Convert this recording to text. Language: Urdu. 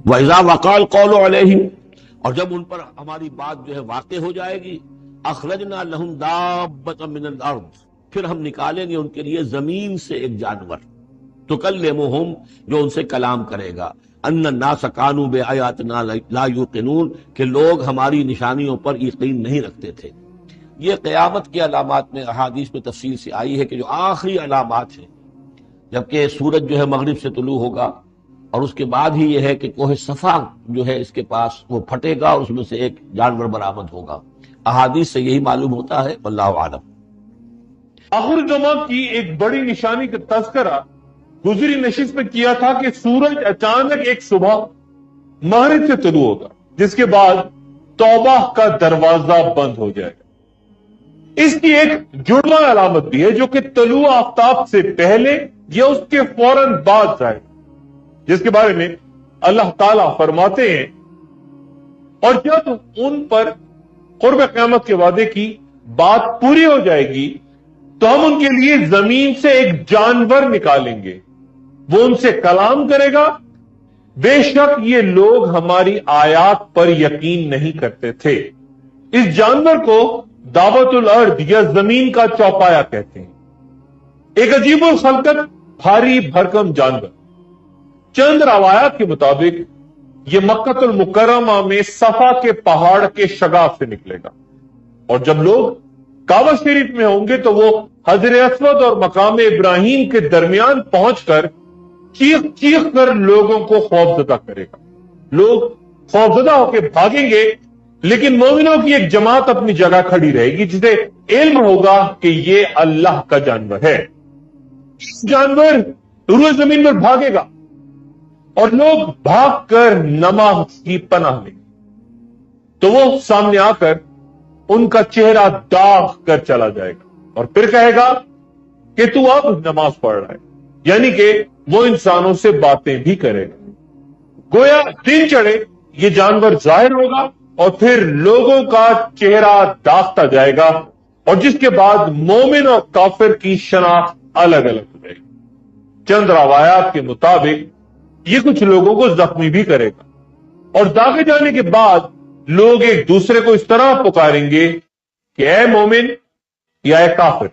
وَإِذَا وَقَعَ الْقَوْلُ عَلَيْهِمْ، اور جب ان پر ہماری بات جو ہے واقع ہو جائے گی، اخرجنا لہم دابۃ من الارض، پھر ہم نکالیں گے ان کے لیے زمین سے ایک جانور، تکلمہم، جو ان سے کلام کرے گا، ان الناس کانوا بآیاتنا لا یوقنون، کہ لوگ ہماری نشانیوں پر یقین نہیں رکھتے تھے۔ یہ قیامت کی علامات میں احادیث میں تفصیل سے آئی ہے کہ جو آخری علامات ہیں، جبکہ سورج جو ہے مغرب سے طلوع ہوگا، اور اس کے بعد ہی یہ ہے کہ کوہ صفا جو ہے اس کے پاس وہ پھٹے گا اور اس میں سے ایک جانور برآمد ہوگا۔ احادیث سے یہی معلوم ہوتا ہے، واللہ عالم۔ آخر زمان کی ایک بڑی نشانی کا تذکرہ گزری نشست میں کیا تھا کہ سورج اچانک ایک صبح مغرب سے طلوع ہوگا، جس کے بعد توبہ کا دروازہ بند ہو جائے گا۔ اس کی ایک جڑواں علامت بھی ہے جو کہ طلوع آفتاب سے پہلے یا اس کے فوراً بعد ظاہر، جس کے بارے میں اللہ تعالیٰ فرماتے ہیں، اور جب ان پر قرب قیامت کے وعدے کی بات پوری ہو جائے گی تو ہم ان کے لیے زمین سے ایک جانور نکالیں گے، وہ ان سے کلام کرے گا، بے شک یہ لوگ ہماری آیات پر یقین نہیں کرتے تھے۔ اس جانور کو دعوت الارض یا زمین کا چوپایا کہتے ہیں، ایک عجیب الخلقت بھاری بھرکم جانور۔ چند روایات کے مطابق یہ مکہ المکرمہ میں صفا کے پہاڑ کے شگاف سے نکلے گا، اور جب لوگ کعبہ شریف میں ہوں گے تو وہ حجر اسود اور مقام ابراہیم کے درمیان پہنچ کر چیخ چیخ کر لوگوں کو خوفزدہ کرے گا۔ لوگ خوفزدہ ہو کے بھاگیں گے، لیکن مومنوں کی ایک جماعت اپنی جگہ کھڑی رہے گی، جسے علم ہوگا کہ یہ اللہ کا جانور ہے۔ جانور روئے زمین پر بھاگے گا اور لوگ بھاگ کر نماز کی پناہ لیں گے، تو وہ سامنے آ کر ان کا چہرہ داغ کر چلا جائے گا اور پھر کہے گا کہ تو اب نماز پڑھ رہا ہے، یعنی کہ وہ انسانوں سے باتیں بھی کرے گا۔ گویا دن چڑھے یہ جانور ظاہر ہوگا اور پھر لوگوں کا چہرہ داغتا جائے گا، اور جس کے بعد مومن اور کافر کی شناخت الگ الگ ہو جائے گی۔ چند روایات کے مطابق یہ کچھ لوگوں کو زخمی بھی کرے گا، اور داغے جانے کے بعد لوگ ایک دوسرے کو اس طرح پکاریں گے کہ اے مومن یا اے کافر۔